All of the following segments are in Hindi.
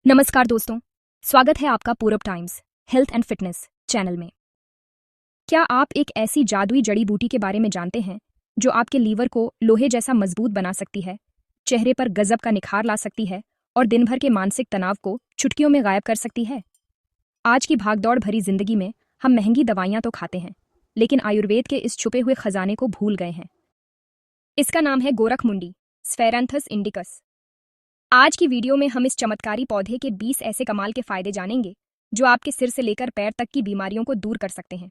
नमस्कार दोस्तों, स्वागत है आपका पूरब times health and fitness channel में। क्या आप एक ऐसी जादुई जड़ी बूटी के बारे में जानते हैं जो आपके लीवर को लोहे जैसा मजबूत बना सकती है, चेहरे पर गजब का निखार ला सकती है और दिन भर के मानसिक तनाव को चुटकियों में गायब कर सकती है? आज की भागदौड़ भरी जिंदगी में हम महंगी दवाइयां तो खाते हैं, लेकिन आयुर्वेद के इस छुपे हुए खजाने को भूल गए हैं। इसका नाम है गोरखमुंडी, स्फेरेंथस इंडिकस। आज की वीडियो में हम इस चमत्कारी पौधे के 20 ऐसे कमाल के फायदे जानेंगे जो आपके सिर से लेकर पैर तक की बीमारियों को दूर कर सकते हैं।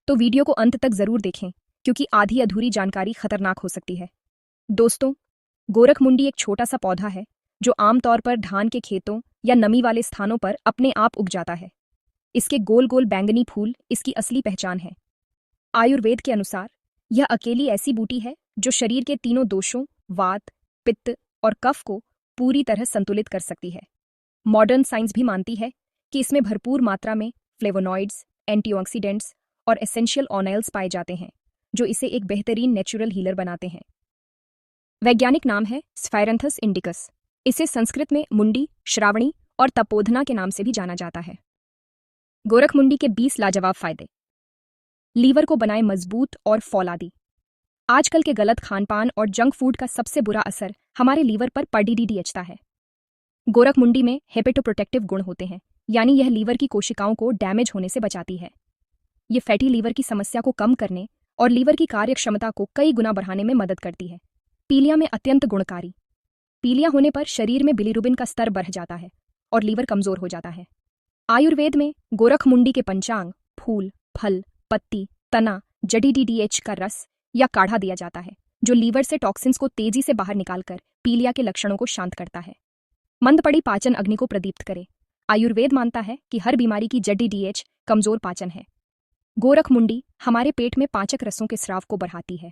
तो वीडियो को अंत तक जरूर देखें, क्योंकि आधी अधूरी जानकारी खतरनाक हो सकती है। दोस्तों, गोरखमुंडी एक छोटा सा पौधा है जो आमतौर पर धान के खेतों या नमी वाले स्थानों पर अपने आप उग जाता है। इसके गोल गोल बैंगनी फूल इसकी असली पहचान है। आयुर्वेद के अनुसार यह अकेली ऐसी बूटी है जो शरीर के तीनों दोषों, वात, पित्त और कफ को पूरी तरह संतुलित कर सकती है। मॉडर्न साइंस भी मानती है कि इसमें भरपूर मात्रा में फ्लेवोनॉइड्स, एंटीऑक्सीडेंट्स और एसेंशियल ऑयल्स पाए जाते हैं, जो इसे एक बेहतरीन नेचुरल हीलर बनाते हैं। वैज्ञानिक नाम है स्फेरेंथस इंडिकस। इसे संस्कृत में मुंडी, श्रावणी और तपोधना के नाम से भी जाना जाता है। गोरखमुंडी के 20 लाजवाब फायदे। लीवर को बनाए मजबूत और फौलादी। आजकल के गलत खानपान और जंक फूड का सबसे बुरा असर हमारे लीवर पर पड़ता है। गोरखमुंडी में हेपेटोप्रोटेक्टिव गुण होते हैं, यानी यह लीवर की कोशिकाओं को डैमेज होने से बचाती है। ये फैटी लीवर की समस्या को कम करने और लीवर की कार्यक्षमता को कई गुना बढ़ाने में मदद करती है। पीलिया में अत्यंत गुणकारी। पीलिया होने पर शरीर में बिलीरुबिन का स्तर बढ़ जाता है और लीवर कमजोर हो जाता है। आयुर्वेद में गोरखमुंडी के पंचांग, फूल, फल, पत्ती, तना, जड़ी DDH का रस या काढ़ा दिया जाता है, जो लीवर से टॉक्सिन्स को तेजी से बाहर निकालकर पीलिया के लक्षणों को शांत करता है। मंद पड़ी पाचन अग्नि को प्रदीप्त करे। आयुर्वेद मानता है कि हर बीमारी की जड़ DDH कमजोर पाचन है। गोरखमुंडी हमारे पेट में पाचक रसों के स्राव को बढ़ाती है।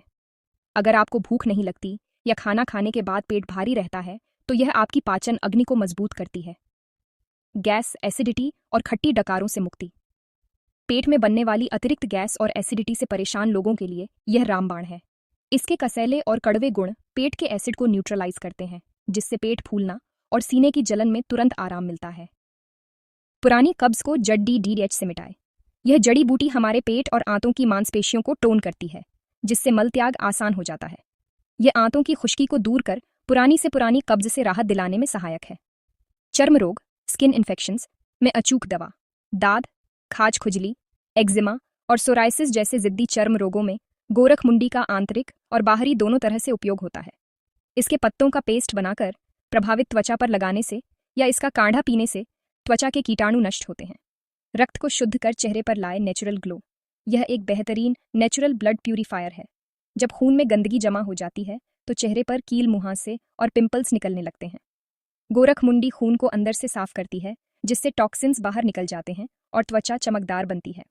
अगर आपको भूख नहीं लगती या खाना खाने के बाद पेट भारी रहता है, तो यह आपकी पाचन अग्नि को मजबूत करती है। गैस, एसिडिटी और खट्टी डकारों से मुक्ति। पेट में बनने वाली अतिरिक्त गैस और एसिडिटी से परेशान लोगों के लिए यह रामबाण है। इसके कसैले और कड़वे गुण पेट के एसिड को न्यूट्रलाइज करते हैं, जिससे पेट फूलना और सीने की जलन में तुरंत आराम मिलता है। पुरानी कब्ज को जड़ DDH से मिटाए। यह जड़ी बूटी हमारे पेट और आंतों की मांसपेशियों को टोन करती है, जिससे मल त्याग आसान हो जाता है। यह आंतों की खुश्की को दूर कर पुरानी से पुरानी कब्ज से राहत दिलाने में सहायक है। चर्म रोग, स्किन इन्फेक्शंस में अचूक दवा। दाद, खाज खुजली, एक्जिमा और सोराइसिस जैसे जिद्दी चर्म रोगों में गोरखमुंडी का आंतरिक और बाहरी दोनों तरह से उपयोग होता है। इसके पत्तों का पेस्ट बनाकर प्रभावित त्वचा पर लगाने से या इसका काढ़ा पीने से त्वचा के कीटाणु नष्ट होते हैं। रक्त को शुद्ध कर चेहरे पर लाए नेचुरल ग्लो। यह एक बेहतरीन नेचुरल ब्लड प्यूरिफायर है। जब खून में गंदगी जमा हो जाती है तो चेहरे पर कील मुहांसे और पिंपल्स निकलने लगते हैं। गोरखमुंडी खून को अंदर से साफ करती है, जिससे टॉक्सिन्स बाहर निकल जाते हैं और त्वचा चमकदार बनती है।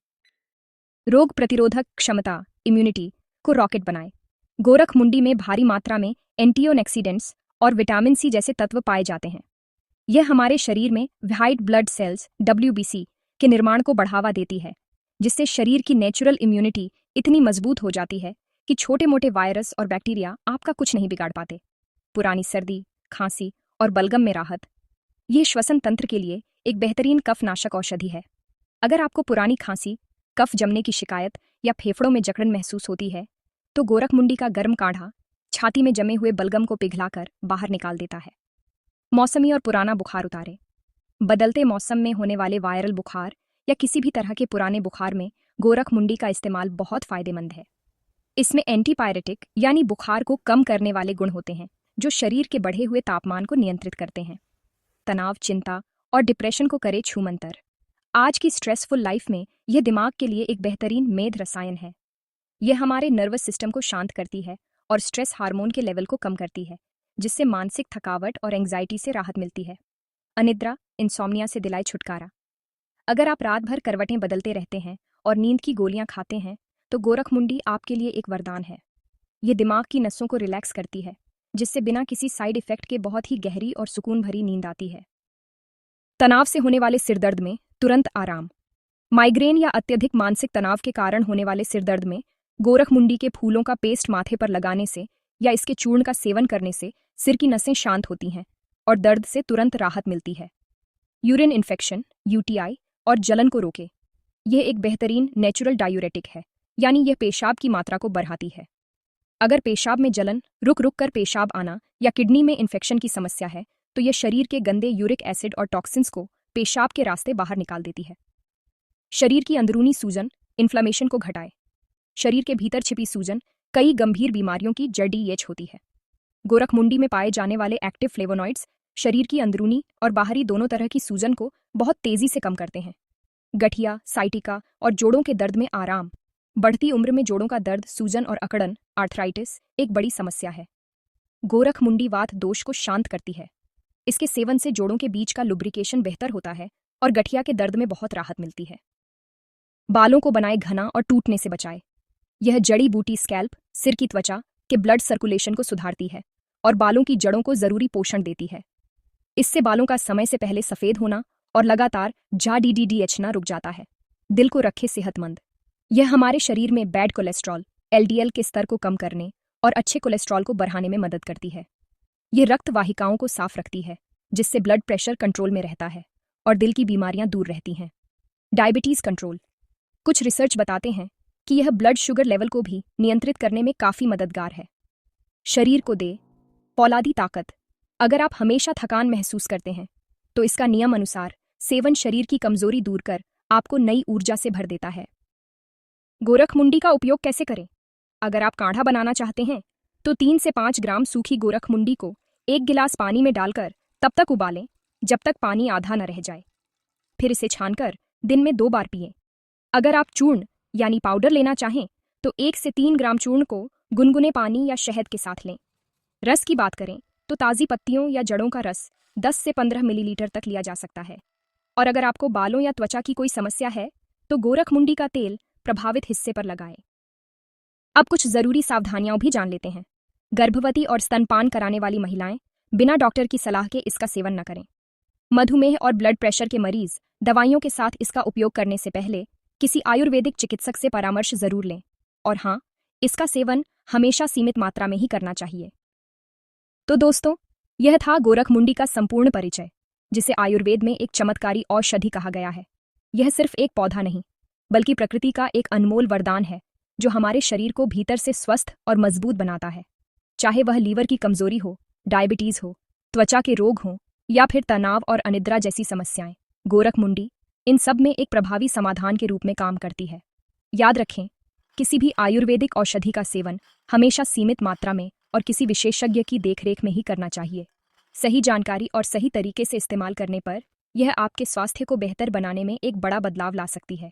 रोग प्रतिरोधक क्षमता, इम्यूनिटी को रॉकेट बनाए। गोरखमुंडी में भारी मात्रा में एंटीऑक्सीडेंट्स और विटामिन C जैसे तत्व पाए जाते हैं। यह हमारे शरीर में व्हाइट ब्लड सेल्स WBC के निर्माण को बढ़ावा देती है, जिससे शरीर की नेचुरल इम्यूनिटी इतनी मजबूत हो जाती है कि छोटे मोटे वायरस और बैक्टीरिया आपका कुछ नहीं बिगाड़ पाते। पुरानी सर्दी, खांसी और बलगम में राहत। यह श्वसन तंत्र के लिए एक बेहतरीन कफनाशक औषधि है। अगर आपको पुरानी खांसी, कफ जमने की शिकायत या फेफड़ों में जकड़न महसूस होती है, तो गोरखमुंडी का गर्म काढ़ा छाती में जमे हुए बलगम को पिघलाकर बाहर निकाल देता है। मौसमी और पुराना बुखार उतारे। बदलते मौसम में होने वाले वायरल बुखार या किसी भी तरह के पुराने बुखार में गोरखमुंडी का इस्तेमाल बहुत फायदेमंद है। इसमें एंटीपायरेटिक यानी बुखार को कम करने वाले गुण होते हैं, जो शरीर के बढ़े हुए तापमान को नियंत्रित करते हैं। तनाव, चिंता और डिप्रेशन को करे छूमंतर। आज की स्ट्रेसफुल लाइफ में यह दिमाग के लिए एक बेहतरीन मेद रसायन है। यह हमारे नर्वस सिस्टम को शांत करती है और स्ट्रेस हार्मोन के लेवल को कम करती है, जिससे मानसिक थकावट और एंग्जाइटी से राहत मिलती है। अनिद्रा, इंसोम्निया से दिलाए छुटकारा। अगर आप रात भर करवटें बदलते रहते हैं और नींद की गोलियां खाते हैं, तो गोरखमुंडी आपके लिए एक वरदान है। यह दिमाग की नसों को रिलैक्स करती है, जिससे बिना किसी साइड इफेक्ट के बहुत ही गहरी और सुकून भरी नींद आती है। तनाव से होने वाले सिरदर्द में तुरंत आराम। माइग्रेन या अत्यधिक मानसिक तनाव के कारण होने वाले सिरदर्द में गोरखमुंडी के फूलों का पेस्ट माथे पर लगाने से या इसके चूर्ण का सेवन करने से सिर की नसें शांत होती हैं और दर्द से तुरंत राहत मिलती है। यूरिन इन्फेक्शन, यूटीआई और जलन को रोके। यह एक बेहतरीन नेचुरल डायूरेटिक है, यानी यह पेशाब की मात्रा को बढ़ाती है। अगर पेशाब में जलन, रुक रुक कर पेशाब आना या किडनी में इन्फेक्शन की समस्या है, तो यह शरीर के गंदे यूरिक एसिड और टॉक्सिन्स को पेशाब के रास्ते बाहर निकाल देती है। शरीर की अंदरूनी सूजन, इन्फ्लेमेशन को घटाए। शरीर के भीतर छिपी सूजन कई गंभीर बीमारियों की जड़ होती है। गोरखमुंडी में पाए जाने वाले एक्टिव फ्लेवोनॉइड्स शरीर की अंदरूनी और बाहरी दोनों तरह की सूजन को बहुत तेजी से कम करते हैं। गठिया, साइटिका और जोड़ों के दर्द में आराम। बढ़ती उम्र में जोड़ों का दर्द, सूजन और अकड़न, आर्थराइटिस एक बड़ी समस्या है। गोरखमुंडी वात दोष को शांत करती है। इसके सेवन से जोड़ों के बीच का लुब्रिकेशन बेहतर होता है और गठिया के दर्द में बहुत राहत मिलती है। बालों को बनाए घना और टूटने से बचाए। यह जड़ी बूटी स्कैल्प, सिर की त्वचा के ब्लड सर्कुलेशन को सुधारती है और बालों की जड़ों को जरूरी पोषण देती है। इससे बालों का समय से पहले सफेद होना और लगातार झाड़ना रुक जाता है। दिल को रखे सेहतमंद। यह हमारे शरीर में बैड कोलेस्ट्रॉल, एलडीएल के स्तर को कम करने और अच्छे कोलेस्ट्रॉल को बढ़ाने में मदद करती है। ये रक्त वाहिकाओं को साफ रखती है, जिससे ब्लड प्रेशर कंट्रोल में रहता है और दिल की बीमारियां दूर रहती हैं। Diabetes control. कुछ रिसर्च बताते हैं कि यह ब्लड शुगर लेवल को भी नियंत्रित करने में काफी मददगार है। शरीर को दे फौलादी ताकत। अगर आप हमेशा थकान महसूस करते हैं, तो इसका नियम अनुसार सेवन शरीर की कमजोरी दूर कर आपको नई ऊर्जा से भर देता है। गोरखमुंडी का उपयोग कैसे करें? अगर आप काढ़ा बनाना चाहते हैं, तो 3 से 5 ग्राम सूखी गोरखमुंडी को 1 गिलास पानी में डालकर तब तक उबालें जब तक पानी आधा न रह जाए। फिर इसे छानकर दिन में 2 बार पिएं। अगर आप चूर्ण यानी पाउडर लेना चाहें, तो 1 से 3 ग्राम चूर्ण को गुनगुने पानी या शहद के साथ लें। रस की बात करें तो ताज़ी पत्तियों या जड़ों का रस 10 से 15 मिलीलीटर तक लिया जा सकता है। और अगर आपको बालों या त्वचा की कोई समस्या है, तो गोरखमुंडी का तेल प्रभावित हिस्से पर लगाएं। अब कुछ जरूरी सावधानियां भी जान लेते हैं। गर्भवती और स्तनपान कराने वाली महिलाएं बिना डॉक्टर की सलाह के इसका सेवन न करें। मधुमेह और ब्लड प्रेशर के मरीज दवाइयों के साथ इसका उपयोग करने से पहले किसी आयुर्वेदिक चिकित्सक से परामर्श जरूर लें। और हाँ, इसका सेवन हमेशा सीमित मात्रा में ही करना चाहिए। तो दोस्तों, यह था गोरखमुंडी का संपूर्ण परिचय, जिसे आयुर्वेद में एक चमत्कारी औषधि कहा गया है। यह सिर्फ एक पौधा नहीं, बल्कि प्रकृति का एक अनमोल वरदान है, जो हमारे शरीर को भीतर से स्वस्थ और मजबूत बनाता है। चाहे वह लीवर की कमजोरी हो, डायबिटीज हो, त्वचा के रोग हों या फिर तनाव और अनिद्रा जैसी समस्याएं, गोरखमुंडी इन सब में एक प्रभावी समाधान के रूप में काम करती है। याद रखें, किसी भी आयुर्वेदिक औषधि का सेवन हमेशा सीमित मात्रा में और किसी विशेषज्ञ की देखरेख में ही करना चाहिए। सही जानकारी और सही तरीके से इस्तेमाल करने पर यह आपके स्वास्थ्य को बेहतर बनाने में एक बड़ा बदलाव ला सकती है।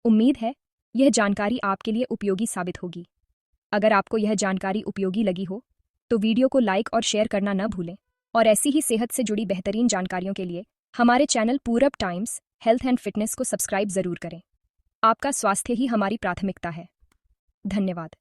उम्मीद है यह जानकारी आपके लिए उपयोगी साबित होगी। अगर आपको यह जानकारी उपयोगी लगी हो, तो वीडियो को लाइक और शेयर करना न भूलें। और ऐसी ही सेहत से जुड़ी बेहतरीन जानकारियों के लिए हमारे चैनल पूरब टाइम्स हेल्थ एंड फिटनेस को सब्सक्राइब जरूर करें। आपका स्वास्थ्य ही हमारी प्राथमिकता है। धन्यवाद।